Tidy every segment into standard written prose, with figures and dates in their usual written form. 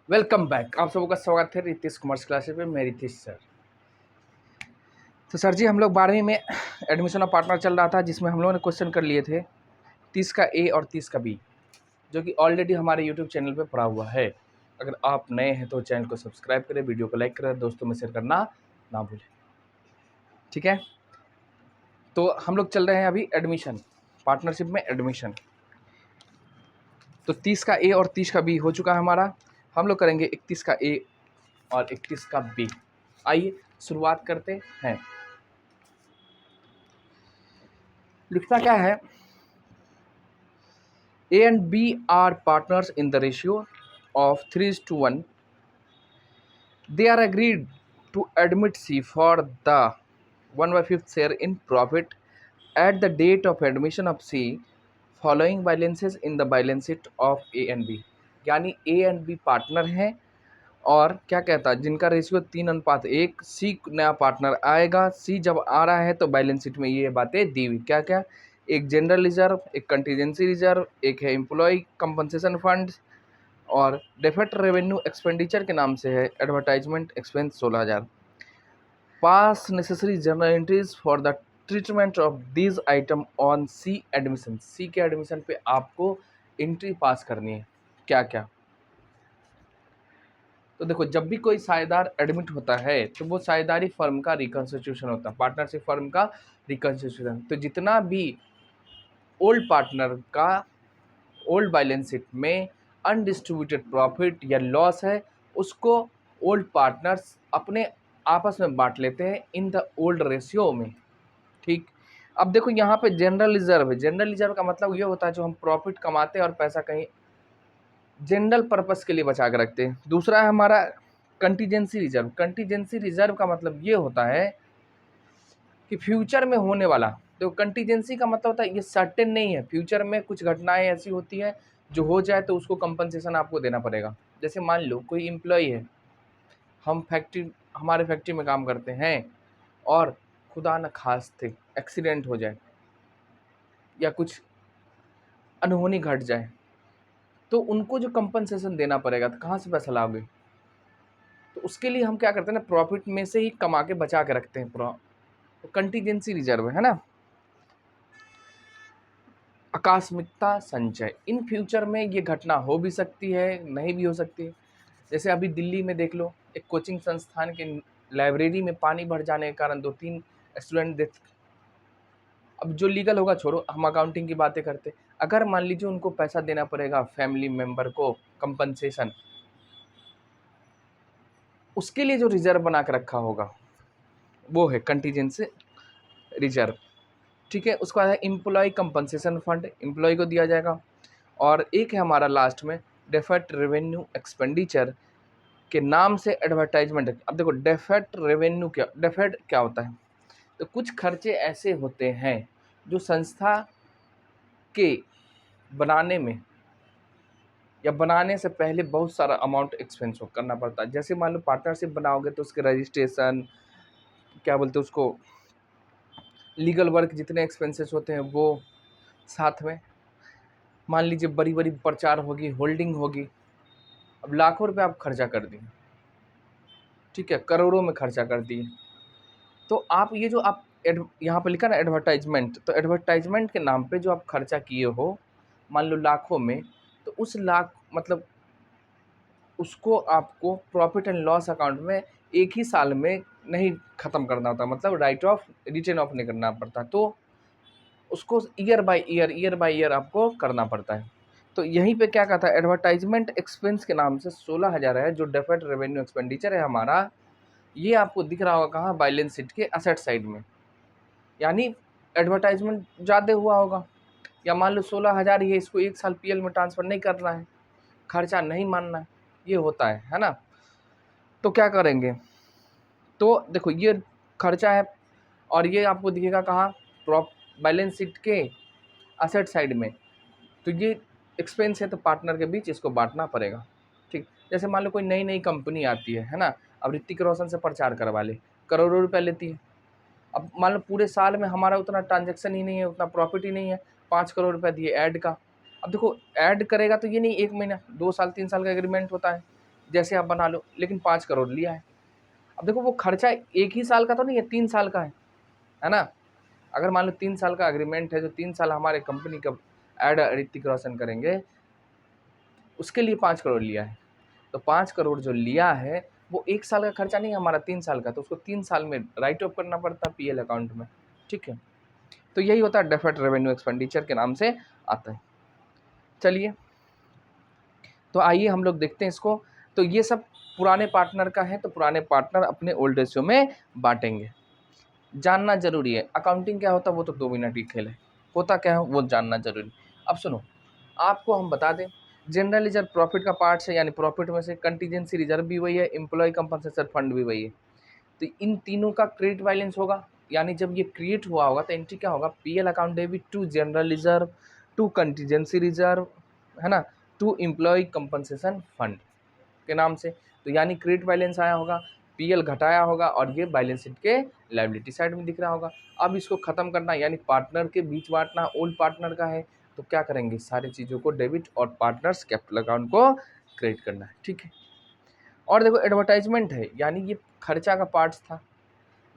Welcome back. आप सबका स्वागत है रितीश कॉमर्स क्लासेस में। मैं रितीश सर। तो सर जी, हम लोग 12वीं में एडमिशन ऑफ पार्टनर चल रहा था, जिसमें हम लोगों ने क्वेश्चन कर लिए थे 30 का ए और 30 का बी, जो कि ऑलरेडी हमारे यूट्यूब चैनल पे पड़ा हुआ है। अगर आप नए हैं तो चैनल को सब्सक्राइब करें, वीडियो को लाइक करें, दोस्तों में शेयर करना ना भूलें। ठीक है, तो हम लोग चल रहे हैं अभी एडमिशन, पार्टनरशिप में एडमिशन। तो 30 का ए और 30 का बी हो चुका है हमारा। हम लोग करेंगे 31 का ए और 31 का बी। आइए शुरुआत करते हैं। लिखता क्या है, A and B are partners in the ratio of 3:1. They are agreed to admit C for the 1/5 share in profit at the date of admission of C following balances in the balance sheet of A and B. यानी A and B partner हैं और क्या कहता है, जिनका ratio 3:1। सी नया partner आएगा, सी जब आ रहा है तो बैलेंस शीट में ये बातें दी हुई क्या क्या, एक जनरल रिजर्व, एक कंटीजेंसी रिजर्व, एक है एम्प्लॉय कंपनसेशन फंड, और डेफर्ड रेवेन्यू एक्सपेंडिचर के नाम से है advertisement expense 16,000। Pass necessary journal entries for the treatment of this item on C admission. C के एडमिशन पे आपको एंट्री पास करनी है। क्या क्या, तो देखो, जब भी कोई साझेदार एडमिट होता है तो वो साझेदारी फर्म का रिकॉन्स्टिट्यूशन होता है, पार्टनरशिप फर्म का रिकॉन्स्टिट्यूशन। तो जितना भी ओल्ड पार्टनर का ओल्ड बैलेंस शीट में अनडिस्ट्रीब्यूटेड प्रॉफिट या लॉस है, उसको ओल्ड पार्टनर्स अपने आपस में बांट लेते हैं इन द ओल्ड रेशियो में। ठीक, अब देखो यहाँ पे जनरल रिजर्व है। जनरल रिजर्व का मतलब ये होता है जो हम प्रॉफिट कमाते हैं और पैसा कहीं जनरल पर्पस के लिए बचा के रखते हैं। दूसरा है हमारा कंटीजेंसी रिजर्व। कंटीजेंसी रिजर्व का मतलब ये होता है कि फ्यूचर में होने वाला, तो कंटीजेंसी का मतलब होता है ये सर्टेन नहीं है, फ्यूचर में कुछ घटनाएं ऐसी होती हैं जो हो जाए तो उसको कंपनसेशन आपको देना पड़ेगा। जैसे मान लो कोई एम्प्लॉय है, हमारे फैक्ट्री में काम करते हैं और खुदा न खास्ते एक्सीडेंट हो जाए या कुछ अनहोनी घट जाए, तो उनको जो कंपनसेशन देना पड़ेगा, तो कहाँ से पैसा लाओगे? तो उसके लिए हम क्या करते हैं ना, प्रॉफिट में से ही कमा के बचा के रखते हैं। तो कंटीजेंसी रिजर्व है ना। आकस्मिकता संचय, इन फ्यूचर में ये घटना हो भी सकती है, नहीं भी हो सकती है। जैसे अभी दिल्ली में देख लो, एक कोचिंग संस्थान के लाइब्रेरी में पानी भर जाने के कारण 2-3 स्टूडेंट डेथ। अब जो लीगल होगा छोड़ो, हम अकाउंटिंग की बातें करते। अगर मान लीजिए उनको पैसा देना पड़ेगा फैमिली मेंबर को कंपनसेशन, उसके लिए जो रिजर्व बना के रखा होगा वो है कंटीजेंसी रिजर्व। ठीक है, उसके बाद है एम्प्लॉय कंपनसेशन फंड, एम्प्लॉय को दिया जाएगा। और एक है हमारा लास्ट में डेफर्ड रेवेन्यू एक्सपेंडिचर के नाम से एडवर्टाइजमेंट। अब देखो डेफर्ड रेवेन्यू क्या, डेफर्ड क्या होता है, तो कुछ खर्चे ऐसे होते हैं जो संस्था के बनाने में या बनाने से पहले बहुत सारा अमाउंट एक्सपेंस करना पड़ता है। जैसे मान लो पार्टनरशिप बनाओगे तो उसके रजिस्ट्रेशन, क्या बोलते हैं उसको, लीगल वर्क, जितने एक्सपेंसेस होते हैं वो साथ में। मान लीजिए बड़ी बड़ी प्रचार होगी, होल्डिंग होगी, अब लाखों रुपए आप खर्चा कर दिए, ठीक है, करोड़ों में खर्चा कर दिए, तो आप ये जो आप यहाँ पे लिखा ना एडवर्टाइजमेंट, तो एडवर्टाइजमेंट के नाम पे जो आप खर्चा किए हो, मान लो लाखों में, तो उस लाख मतलब उसको आपको प्रॉफिट एंड लॉस अकाउंट में एक ही साल में नहीं ख़त्म करना होता, मतलब राइट ऑफ रिटर्न ऑफ नहीं करना पड़ता, तो उसको ईयर बाय ईयर आपको करना पड़ता है। तो यहीं पे क्या कहता है, एडवर्टाइजमेंट एक्सपेंस के नाम से 16,000 है जो डेफर्ड रेवेन्यू एक्सपेंडिचर है हमारा। ये आपको दिख रहा होगा कहाँ, बैलेंस शीट के असेट साइड में। यानी एडवर्टाइजमेंट ज़्यादा हुआ होगा, या मान लो 16,000 ही है, इसको एक साल पीएल में ट्रांसफ़र नहीं करना है, खर्चा नहीं मानना है, ये होता है ना। तो क्या करेंगे, तो देखो ये खर्चा है और ये आपको दिखेगा कहाँ, प्रॉप बैलेंस शीट के असेट साइड में। तो ये एक्सपेंस है, तो पार्टनर के बीच इसको बांटना पड़ेगा। ठीक, जैसे मान लो कोई नई नई कंपनी आती है ना, अब ऋतिक रोशन से प्रचार करवा ले, करोड़ों रुपये लेती है। अब मान लो पूरे साल में हमारा उतना ट्रांजैक्शन ही नहीं है, उतना प्रॉफिट ही नहीं है, 5 करोड़ रुपये दिए ऐड का। अब देखो ऐड करेगा तो ये नहीं 1 महीना, 2 साल 3 साल का एग्रीमेंट होता है, जैसे आप बना लो, लेकिन 5 करोड़ लिया है। अब देखो वो खर्चा एक ही साल का तो नहीं है, 3 साल का है ना? अगर मान लो 3 साल का एग्रीमेंट है, जो 3 साल हमारे कंपनी का एड ऋतिक रोशन करेंगे, उसके लिए 5 करोड़ लिया है। तो 5 करोड़ जो लिया है वो 1 साल का खर्चा नहीं है हमारा, 3 साल का, तो उसको 3 साल में राइट ऑफ करना पड़ता है पीएल अकाउंट में, ठीक है? तो यही होता है डेफर्ड रेवेन्यू एक्सपेंडिचर के नाम से आता है। चलिए, तो आइए हम लोग देखते हैं इसको। तो ये सब पुराने पार्टनर का है, तो पुराने पार्टनर अपने ओल्ड रेशियो में बांटेंगे। जानना जरूरी है अकाउंटिंग क्या होता है, वो तो 2 मिनट की खेल है, होता क्या है वो जानना जरूरी। अब सुनो, आपको हम बता दें, जनरल रिजर्व प्रॉफिट का पार्ट है, यानी प्रॉफिट में से कंटीजेंसी रिजर्व भी वही है, एम्प्लॉय कंपनसेशन फंड भी वही है। तो इन तीनों का क्रेडिट बैलेंस होगा, यानी जब ये क्रिएट हुआ होगा तो एंट्री क्या होगा, PL account debit to general reserve to contingency reserve, है ना, टू एम्प्लॉय कंपनसेशन फंड के नाम से। तो यानी क्रेडिट बैलेंस आया होगा, पीएल घटाया होगा, और ये बैलेंस शीट के लायबिलिटी साइड में दिख रहा होगा। अब इसको खत्म करना, यानी पार्टनर के बीच बांटना, ओल्ड पार्टनर का है तो क्या करेंगे, सारी चीज़ों को डेबिट और पार्टनर्स कैपिटल अकाउंट को क्रेडिट करना है, ठीक है? और देखो एडवर्टाइजमेंट है, यानी ये खर्चा का पार्ट्स था,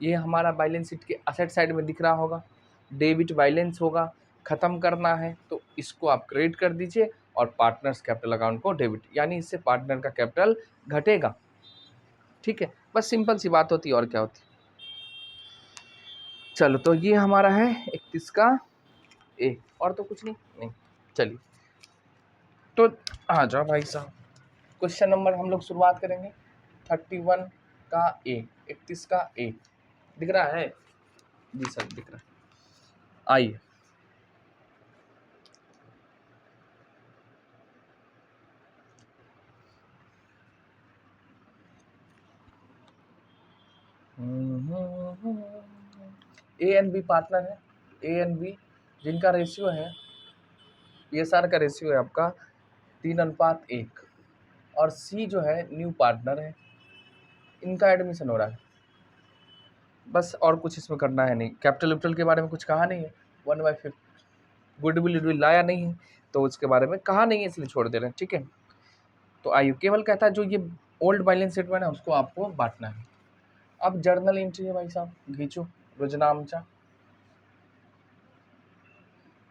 ये हमारा बैलेंस शीट के असेट साइड में दिख रहा होगा, डेबिट बैलेंस होगा, खत्म करना है तो इसको आप क्रेडिट कर दीजिए, और पार्टनर्स कैपिटल अकाउंट को डेबिट, यानी इससे पार्टनर का कैपिटल घटेगा, ठीक है? बस सिंपल सी बात होती है, और क्या होती है। चलो, तो ये हमारा है 31 का ए, और तो कुछ नहीं नहीं। चलिए, तो आ जाओ भाई साहब, क्वेश्चन नंबर हम लोग शुरुआत करेंगे 31 का ए, 31 का ए दिख रहा है जी सर, दिख रहा है, आइए। ए एंड बी पार्टनर है, ए एंड बी जिनका रेशियो है, पीएसआर का रेशियो है आपका 3:1, और सी जो है न्यू पार्टनर है, इनका एडमिशन हो रहा है, बस और कुछ इसमें करना है नहीं। कैपिटल विपिटल के बारे में कुछ कहा नहीं है, 1/5 गुडविल गुडविल लाया नहीं है, तो उसके बारे में कहा नहीं है, इसलिए छोड़ दे रहे हैं, ठीक है? तो आयु केवल कहता है जो ये ओल्ड बैलेंस शीट में है उसको आपको बांटना है। अब जर्नल एंट्री है भाई साहब, खींचो रोजनामचा,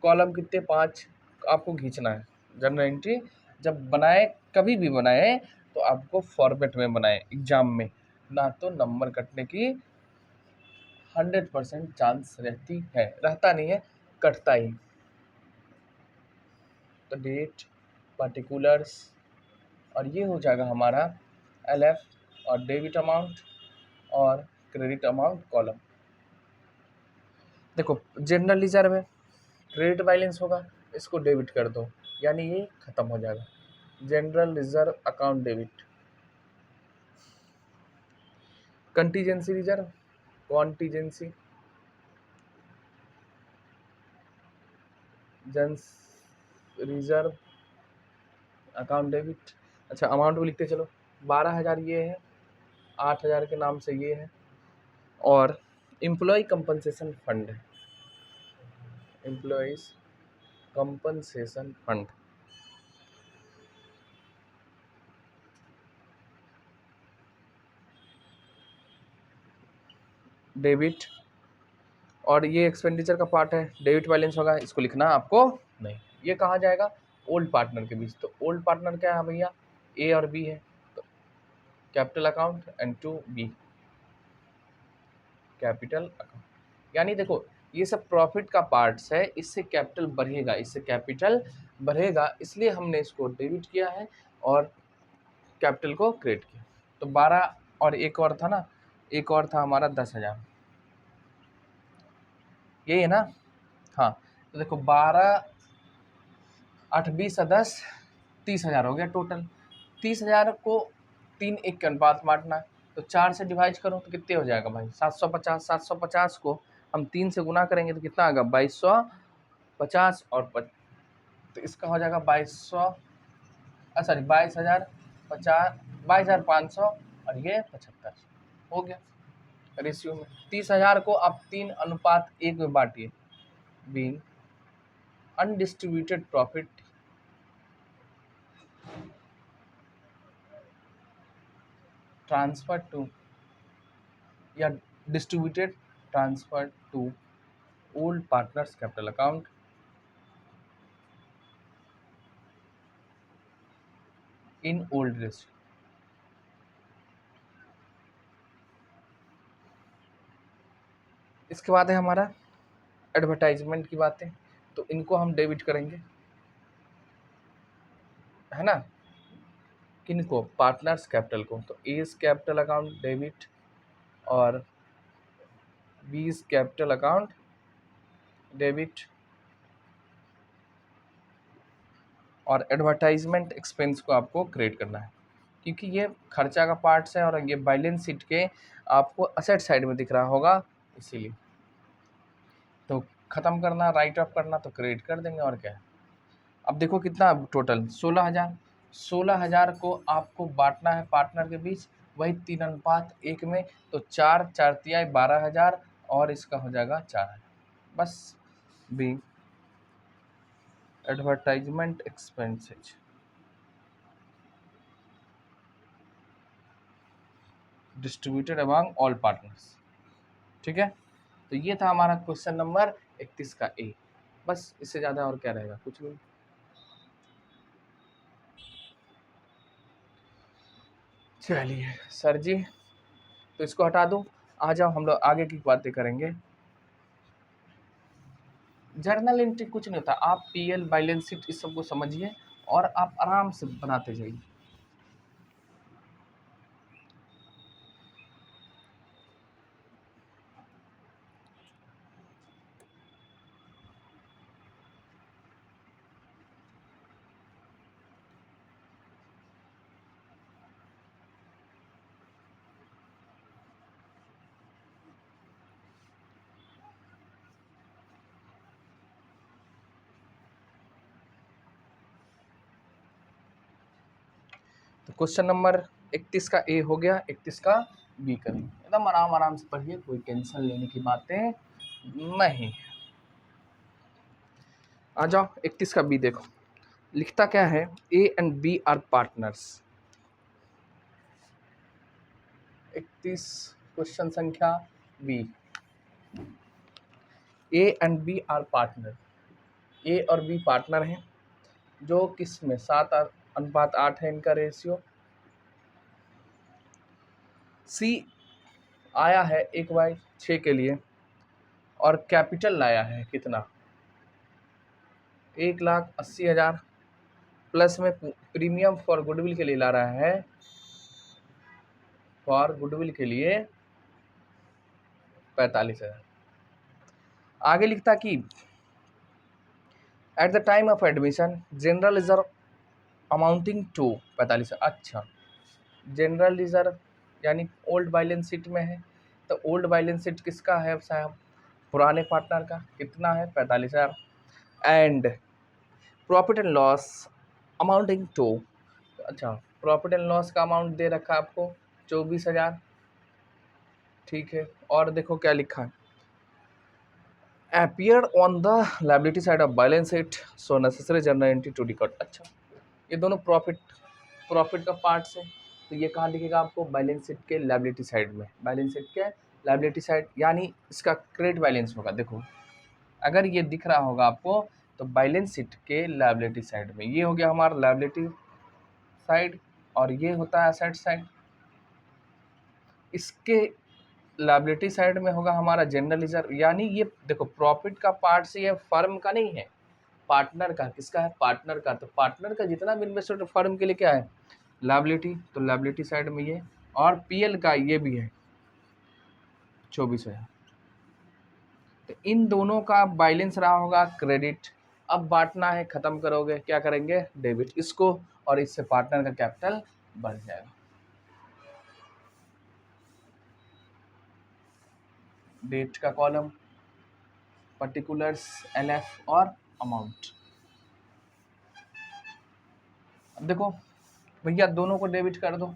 कॉलम कितने 5 आपको खींचना है। जर्नल एंट्री जब बनाए, कभी भी बनाए, तो आपको फॉर्मेट में बनाए एग्जाम में, ना तो नंबर कटने की 100% चांस रहती है, रहता नहीं है, कटता ही। तो डेट, पर्टिकुलर्स, और ये हो जाएगा हमारा एलएफ और डेबिट अमाउंट और क्रेडिट अमाउंट कॉलम। देखो जनरल रिजर्व है, क्रेडिट बैलेंस होगा, इसको डेबिट कर दो, यानी ये खत्म हो जाएगा, general reserve account debit. Contingency reserve, contingency, जंस रिजर्व अकाउंट डेबिट। अच्छा, अमाउंट भी लिखते चलो, 12,000 ये है, 8,000 के नाम से ये है, और एम्प्लॉय कंपनसेशन फंड है, एम्प्लॉयज कंपनसेशन फंड डेबिट, और ये एक्सपेंडिचर का पार्ट है, डेबिट बैलेंस होगा, इसको लिखना आपको नहीं। ये कहा जाएगा ओल्ड पार्टनर के बीच, तो ओल्ड पार्टनर क्या है भैया, ए और बी है, तो capital account and to B capital account, यानी देखो ये सब प्रॉफिट का पार्ट्स है, इससे कैपिटल बढ़ेगा, इससे कैपिटल बढ़ेगा, इसलिए हमने इसको डेबिट किया है और कैपिटल को क्रेडिट किया। तो 12, और एक और था ना, एक और था हमारा 10,000, यही है ना? हाँ, तो देखो 12 8 20 10 30,000 हो गया टोटल। 30,000 को 3:1 के अनुपात बांटना है, तो 4 से डिवाइड करो तो कितने हो जाएगा भाई, 750। 750 को हम 3 से गुना करेंगे तो कितना आएगा, 2250, और तो इसका हो जाएगा 2200, सॉरी 22,050, 22,500, और ये 75 हो गया रेशियो में। 30,000 को आप 3:1 में बांटिए, being undistributed profit transfer to या distributed transfer to old partners capital account in old list. इसके बाद है हमारा एडवर्टाइजमेंट की बातें, तो इनको हम डेबिट करेंगे, है ना, किनको, पार्टनर्स कैपिटल को, तो एज कैपिटल अकाउंट डेबिट और बीज कैपिटल अकाउंट डेबिट, और एडवर्टाइजमेंट एक्सपेंस को आपको क्रिएट करना है क्योंकि ये खर्चा का पार्ट्स है और ये बैलेंस शीट के आपको असेट साइड में दिख रहा होगा, इसीलिए तो ख़त्म करना, राइट ऑफ करना, तो क्रिएट कर देंगे और क्या है। अब देखो कितना टोटल 16,000, 16,000 को आपको बांटना है पार्टनर के बीच, वही 3:1 में, तो 4 तिहाई 12,000 और इसका हो जाएगा 4,000, बस। B advertisement expenses distributed among all partners, ठीक है। तो ये था हमारा क्वेश्चन नंबर 31 का ए, बस इससे ज़्यादा और क्या रहेगा, कुछ नहीं। चलिए सर जी, तो इसको हटा दो, आ जाओ हम लोग आगे की बातें करेंगे। जर्नल एंट्री कुछ नहीं होता, आप पीएल बैलेंस शीट इस सबको समझिए और आप आराम से बनाते जाइए। तो क्वेश्चन नंबर 31 का ए हो गया, 31 का बी करेंगे, एकदम आराम आराम से पढ़िए, कोई टेंशन लेने की बातें नहीं। आ जाओ 31 का बी देखो, लिखता क्या है, A and B are partners. 31 question संख्या B, A and B are partner, A और बी पार्टनर हैं, जो किस में 7:8 है इनका रेशियो। सी आया है 1/6 के लिए और कैपिटल लाया है कितना, 1,80,000, प्लस में प्रीमियम फॉर गुडविल के लिए ला रहा है, फॉर गुडविल के लिए 45,000। आगे लिखता कि at the time of admission general reserve amounting to 45,000। अच्छा, जनरल रिजर्व यानी ओल्ड बैलेंस शीट में है, तो ओल्ड बैलेंस शीट किसका है साहब, पुराने पार्टनर का, कितना है 45,000। And profit and loss amounting to, अच्छा प्रॉफिट एंड लॉस का अमाउंट दे रखा है आपको 24,000, ठीक है। और देखो क्या लिखा है, appeared on the liability side of balance sheet so necessary journal entry to record। अच्छा, ये दोनों प्रॉफिट का पार्ट्स है, तो ये कहाँ दिखेगा आपको, बैलेंस शीट के लायबिलिटी साइड में, बैलेंस शीट के लायबिलिटी साइड, यानी इसका क्रेडिट बैलेंस होगा। देखो अगर ये दिख रहा होगा आपको, तो बैलेंस शीट के लायबिलिटी साइड में, ये हो गया हमारा लायबिलिटी साइड और ये होता है एसेट साइड। इसके लायबिलिटी साइड में होगा हमारा जनरल रिजर्व, यानी ये देखो प्रॉफिट का पार्ट से ये फर्म का नहीं है, पार्टनर का, किसका है, पार्टनर का। तो पार्टनर का जितना भी इन्वेस्टमेंट फर्म के लिए क्या है, लायबिलिटी, तो लायबिलिटी साइड में ये, और पीएल का ये भी है 24,000। तो इन दोनों का बैलेंस रहा होगा क्रेडिट। अब बांटना है, खत्म करोगे, क्या करेंगे, डेबिट इसको, और इससे पार्टनर का कैपिटल बढ़ जाएगा। डेट का कॉलम, पर्टिकुलर्स, एलएफ और अमाउंट। अब देखो भैया दोनों को डेबिट कर दो,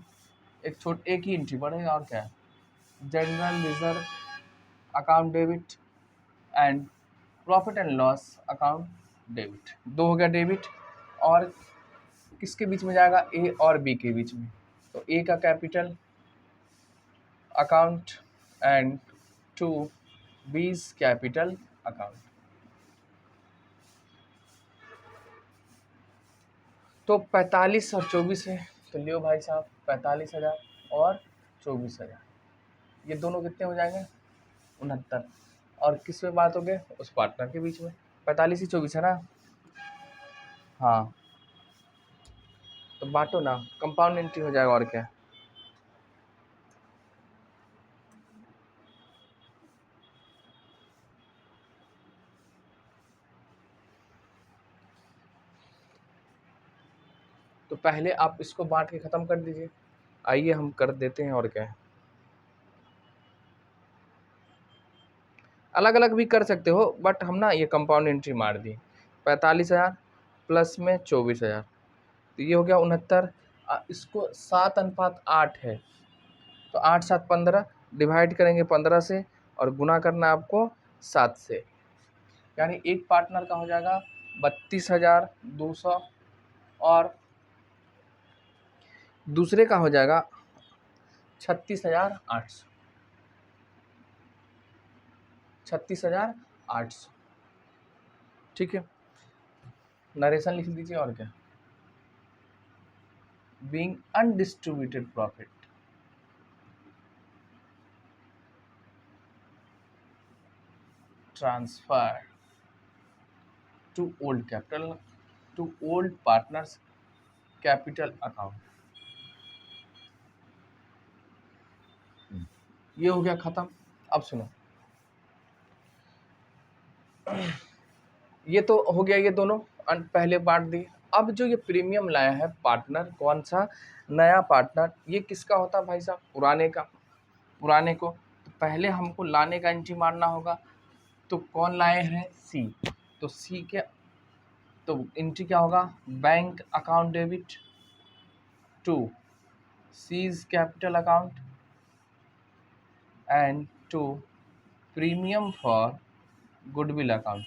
एक ही एंट्री बढ़ेगा और क्या है, general reserve account debit and profit and loss account debit, दो हो गया डेबिट। और किसके बीच में जाएगा, ए और बी के बीच में, तो ए का capital account and to B's capital account. तो 45 और 24 है, तो लियो भाई साहब 45,000 और 24,000, ये दोनों कितने हो जाएंगे 69। और किस में बात हो गए, उस पार्टनर के बीच में, 45 ही 24 है ना। हाँ तो बांटो ना, कंपाउंड एंट्री हो जाएगा और क्या। तो पहले आप इसको बांट के खत्म कर दीजिए। आइए हम कर देते हैं और क्या है। अलग अलग भी कर सकते हो, बट हम ना ये कंपाउंड एंट्री मार दी। 45,000 प्लस में 24,000, तो ये हो गया 69। इसको 7:8 है, तो 8 7 15, डिवाइड करेंगे 15 से और गुना करना है आपको 7 से, यानी एक पार्टनर का हो जाएगा 32,200 और दूसरे का हो जाएगा 36,800। 36,800, ठीक है। नरेशन लिख दीजिए और क्या। Being undistributed profit transfer to old capital, to old partners capital account. ये हो गया खत्म। अब सुनो, ये तो हो गया, ये दोनों पहले बांट दिए। अब जो ये प्रीमियम लाया है पार्टनर, कौन सा नया पार्टनर, ये किसका होता है भाई साहब, पुराने का। पुराने को तो पहले हमको लाने का एंट्री मारना होगा, तो कौन लाए हैं, सी। तो सी के तो एंट्री क्या होगा, bank account debit to C's capital account and to premium for goodwill account.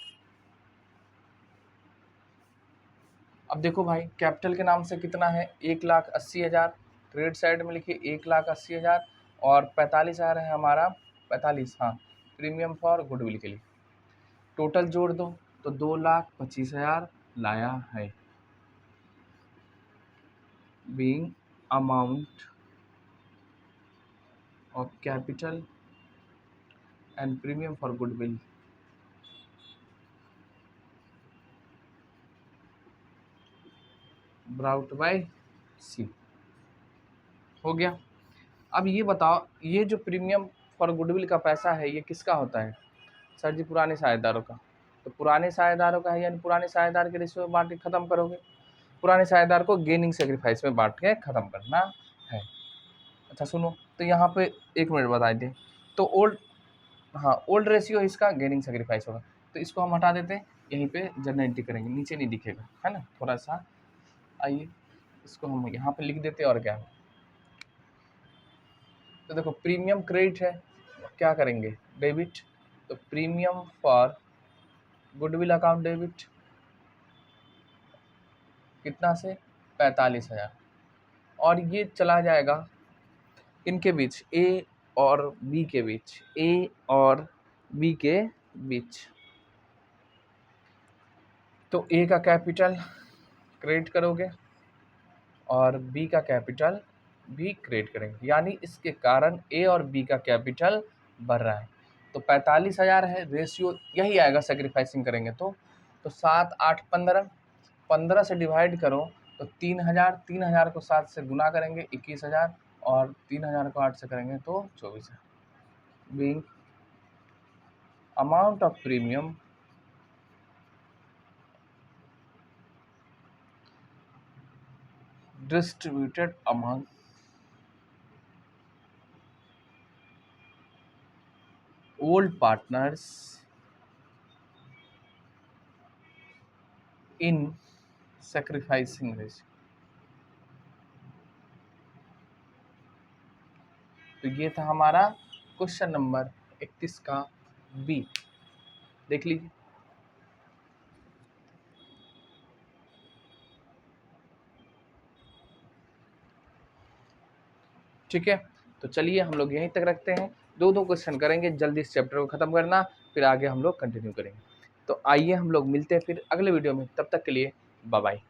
अब देखो भाई, कैपिटल के नाम से कितना है, 1,80,000, क्रेडिट साइड में लिखिए 1,80,000 और 45,000 है हमारा, 45, हाँ, प्रीमियम फॉर गुडविल के लिए। टोटल जोड़ दो तो 2,25,000 लाया है, being amount of capital and premium for goodwill. Brought by C, हो गया। अब ये बताओ, ये जो प्रीमियम फॉर गुडविल का पैसा है, ये किसका होता है, सर जी पुराने साझेदारों का। तो पुराने साझेदारों का है, यानी पुराने साझेदार के रेशियो में बांट के खत्म करोगे। पुराने साझेदार को गेनिंग सेक्रीफाइस में बांट के खत्म करना है। अच्छा सुनो, तो यहाँ पे 1 मिनट बता दें, तो ओल्ड, हाँ ओल्ड रेशियो इसका गेनिंग सेक्रीफाइस होगा, तो इसको हम हटा देते हैं, यहीं पे जनरल एंट्री करेंगे, नीचे नहीं दिखेगा, है ना, थोड़ा सा। आइए इसको हम यहाँ पे लिख देते हैं और क्या है। तो देखो प्रीमियम क्रेडिट है, क्या करेंगे, डेबिट, तो premium for goodwill account debit कितना से 45,000, और ये चला जाएगा इनके बीच, ए और बी के बीच, ए और बी के बीच। तो ए का कैपिटल क्रेडिट करोगे और बी का कैपिटल भी क्रिएट करेंगे, यानी इसके कारण ए और बी का कैपिटल बढ़ रहा है। तो 45,000 है, रेशियो यही आएगा सेक्रीफाइसिंग करेंगे तो 7 8 15, 15 से डिवाइड करो तो 3,000, 3,000 को 7 से गुना करेंगे 21,000, और 3,000 को 8 से करेंगे तो 24,000। Being amount of premium distributed among old partners in sacrificing ratio। तो ये था हमारा क्वेश्चन नंबर 31 का बी, देख लीजिए। ठीक है, तो चलिए हम लोग यहीं तक रखते हैं, 2-2 क्वेश्चन करेंगे, जल्दी इस चैप्टर को ख़त्म करना, फिर आगे हम लोग कंटिन्यू करेंगे। तो आइए हम लोग मिलते हैं फिर अगले वीडियो में, तब तक के लिए बाय बाय।